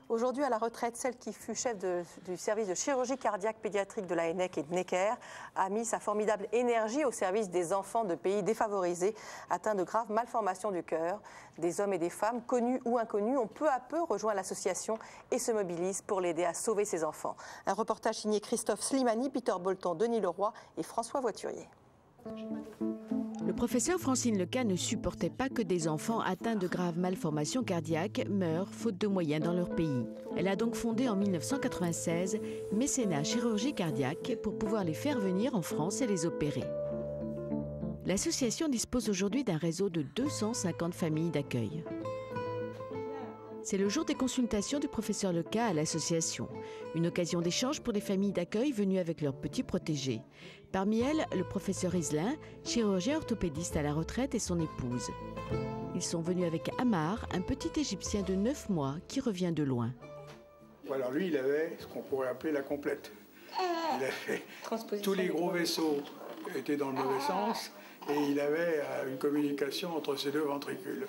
Aujourd'hui à la retraite, celle qui fut chef du service de chirurgie cardiaque pédiatrique de la ENEC et de Necker a mis sa formidable énergie au service des enfants de pays défavorisés atteints de graves malformations du cœur. Des hommes et des femmes, connus ou inconnus, ont peu à peu rejoint l'association et se mobilisent pour l'aider à sauver ses enfants. Un reportage signé Christophe Slimani, Peter Bolton, Denis Leroy et François Voiturier. Le professeur Francine Leca ne supportait pas que des enfants atteints de graves malformations cardiaques meurent faute de moyens dans leur pays. Elle a donc fondé en 1996 Mécénat Chirurgie Cardiaque pour pouvoir les faire venir en France et les opérer. L'association dispose aujourd'hui d'un réseau de 250 familles d'accueil. C'est le jour des consultations du professeur Leca à l'association. Une occasion d'échange pour les familles d'accueil venues avec leurs petits protégés. Parmi elles, le professeur Iselin, chirurgien orthopédiste à la retraite, et son épouse. Ils sont venus avec Amar, un petit Égyptien de 9 mois qui revient de loin. Alors lui, il avait ce qu'on pourrait appeler la complète. Il avait tous les gros vaisseaux étaient dans le mauvais sens et il avait une communication entre ces deux ventricules.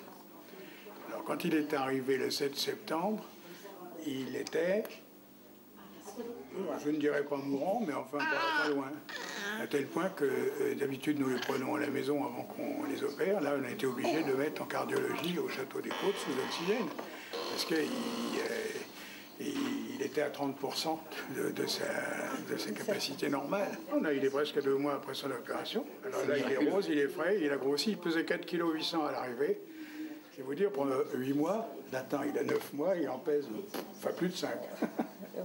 Alors, quand il est arrivé le 7 septembre, il était, je ne dirais pas mourant, mais enfin pas loin. À tel point que d'habitude nous les prenons à la maison avant qu'on les opère. Là, on a été obligé de mettre en cardiologie au Château des Côtes sous oxygène, parce qu'il était à 30% de sa capacité normale. Il est presque 2 mois après son opération. Alors là, il est rose, il est frais, il a grossi, il pesait 4,8 kg à l'arrivée. Je vais vous dire, pendant 8 mois, Nathan, il a 9 mois, il en pèse, enfin plus de 5.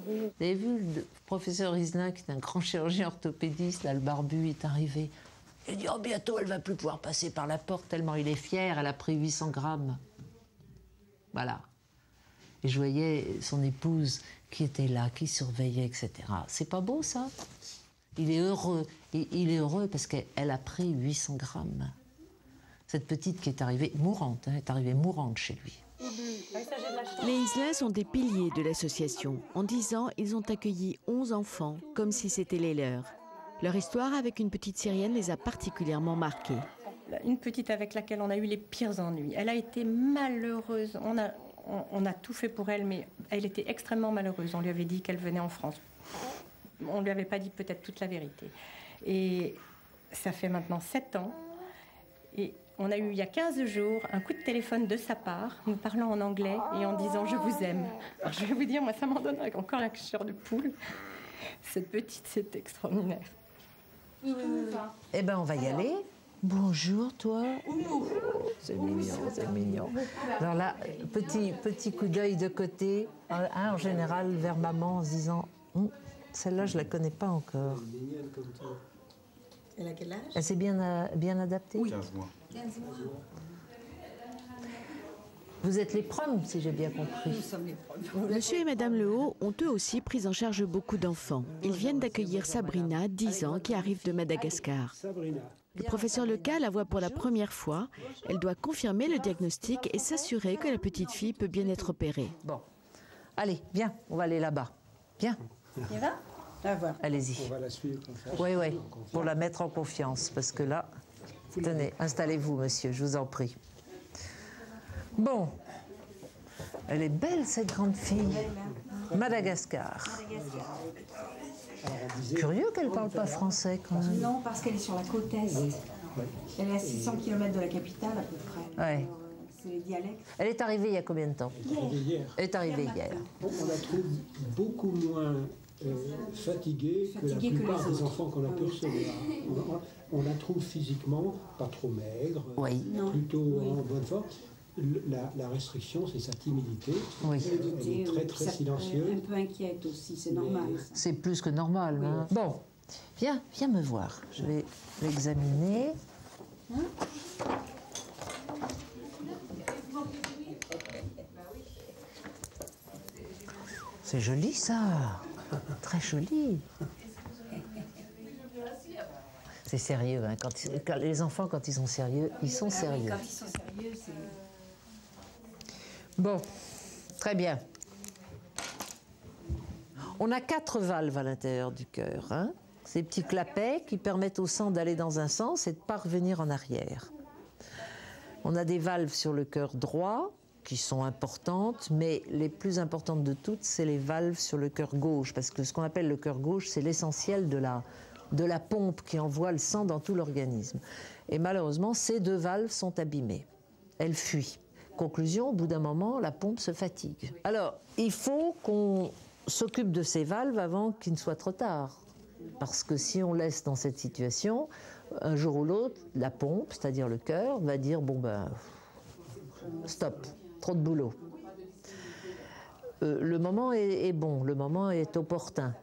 Vous avez vu le professeur Iselin, qui est un grand chirurgien orthopédiste, là, le barbu est arrivé. Il dit, oh, bientôt, elle va plus pouvoir passer par la porte, tellement il est fier, elle a pris 800 grammes. Voilà. Et je voyais son épouse qui était là, qui surveillait, etc. C'est pas beau, ça? Il est heureux. Et il est heureux parce qu'elle a pris 800 grammes. Cette petite qui est arrivée mourante, est arrivée mourante chez lui. Les Iselins sont des piliers de l'association. En 10 ans, ils ont accueilli 11 enfants, comme si c'était les leurs. Leur histoire avec une petite Syrienne les a particulièrement marqués. Une petite avec laquelle on a eu les pires ennuis. Elle a été malheureuse. On a tout fait pour elle, mais elle était extrêmement malheureuse. On lui avait dit qu'elle venait en France. On ne lui avait pas dit peut-être toute la vérité. Et ça fait maintenant 7 ans. Et on a eu, il y a 15 jours, un coup de téléphone de sa part, nous parlant en anglais et en disant « je vous aime ». Alors je vais vous dire, moi, ça m'en donne encore la chair de poule. Cette petite, c'est extraordinaire. Eh bien, on va y aller. Bonjour, toi. C'est mignon, c'est mignon. Alors là, petit coup d'œil de côté, en général, vers maman, en se disant celle-là, je ne la connais pas encore. Elle a quel âge? Elle s'est bien adaptée? Oui. 15 mois. 15 mois. Vous êtes les proms, si j'ai bien compris. Nous sommes les proms. Monsieur et Madame Lehaut ont eux aussi pris en charge beaucoup d'enfants. Ils viennent d'accueillir Sabrina, 10 ans, qui arrive de Madagascar. Le professeur Leca la voit pour la première fois. Elle doit confirmer le diagnostic et s'assurer que la petite fille peut bien être opérée. Bon, allez, viens, on va aller là-bas. Viens. Il va? Allez-y. On va la suivre comme ça. Oui, oui, pour la mettre en confiance, parce que là, tenez, installez-vous, monsieur, je vous en prie. Bon, elle est belle, cette grande fille. Madagascar. Curieux qu'elle ne parle pas français, quand même. Non, parce qu'elle est sur la côte est. Elle est à 600 km de la capitale, à peu près. Ouais. C'est les dialectes. Elle est arrivée il y a combien de temps? Hier. Elle est arrivée hier. On la trouve beaucoup moins fatiguée que la plupart des enfants qu'on a pu recevoir. On la trouve physiquement pas trop maigre, plutôt en bonne forme. La restriction, c'est sa timidité. Oui. Elle est très, très silencieuse. Un peu inquiète aussi, c'est normal. C'est plus que normal. Oui. Hein. Bon, viens me voir. Je vais l'examiner. C'est joli, ça. Très joli. C'est sérieux. Hein. Quand les enfants, quand ils sont sérieux, ils sont sérieux. Quand ils sont sérieux, c'est... Bon, très bien. On a 4 valves à l'intérieur du cœur. Hein. Ces petits clapets qui permettent au sang d'aller dans un sens et de ne pas revenir en arrière. On a des valves sur le cœur droit qui sont importantes, mais les plus importantes de toutes, c'est les valves sur le cœur gauche, parce que ce qu'on appelle le cœur gauche, c'est l'essentiel de la pompe qui envoie le sang dans tout l'organisme. Et malheureusement, ces 2 valves sont abîmées. Elles fuient. Conclusion, au bout d'un moment, la pompe se fatigue. Alors, il faut qu'on s'occupe de ces valves avant qu'il ne soit trop tard. Parce que si on laisse dans cette situation, un jour ou l'autre, la pompe, c'est-à-dire le cœur, va dire, bon ben, stop, trop de boulot. Le moment est bon, le moment est opportun.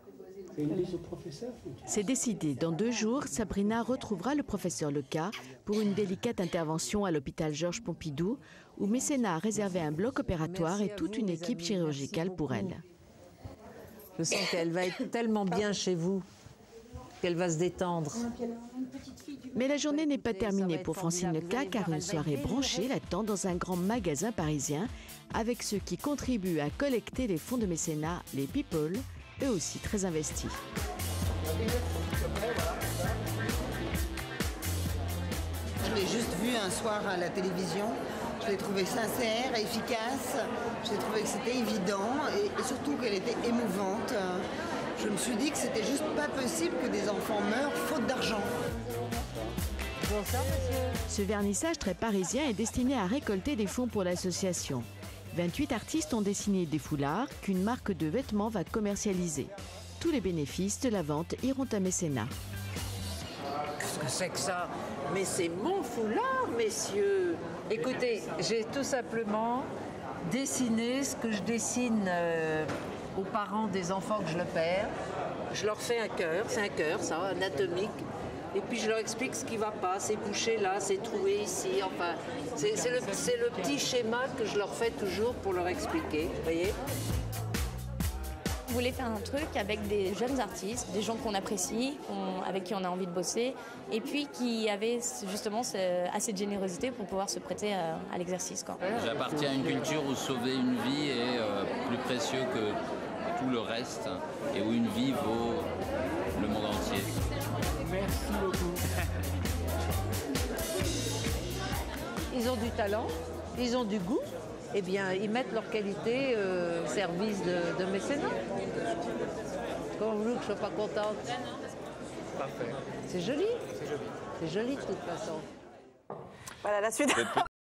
C'est décidé. Dans 2 jours, Sabrina retrouvera le professeur Leca pour une délicate intervention à l'hôpital Georges Pompidou, où Mécénat a réservé un bloc opératoire et toute une équipe chirurgicale pour elle. Je sens qu'elle va être tellement bien chez vous qu'elle va se détendre. Mais la journée n'est pas terminée pour Francine Leca, car une soirée branchée l'attend dans un grand magasin parisien avec ceux qui contribuent à collecter les fonds de mécénat, les people, eux aussi très investis. Je l'ai juste vu un soir à la télévision. Je l'ai trouvé sincère, efficace. J'ai trouvé que c'était évident et surtout qu'elle était émouvante. Je me suis dit que c'était juste pas possible que des enfants meurent faute d'argent. Ce vernissage très parisien est destiné à récolter des fonds pour l'association. 28 artistes ont dessiné des foulards qu'une marque de vêtements va commercialiser. Tous les bénéfices de la vente iront à Mécénat. Qu'est-ce que c'est que ça? Mais c'est mon foulard, messieurs. Écoutez, j'ai tout simplement dessiné ce que je dessine aux parents des enfants que je le perds. Je leur fais un cœur, c'est un cœur, ça, anatomique. Et puis je leur explique ce qui ne va pas, c'est bouché là, c'est troué ici, enfin, c'est le petit schéma que je leur fais toujours pour leur expliquer, vous voyez. On voulait faire un truc avec des jeunes artistes, des gens qu'on apprécie, avec qui on a envie de bosser, et puis qui avaient justement assez de générosité pour pouvoir se prêter à l'exercice. J'appartiens à une culture où sauver une vie est plus précieux que tout le reste, et où une vie vaut le monde entier. Merci beaucoup. Ils ont du talent, ils ont du goût, eh bien ils mettent leur qualité au service de mécénat. Comment vous voulez que je ne sois pas contente? Parfait. C'est joli. C'est joli. C'est joli de toute façon. Voilà la suite.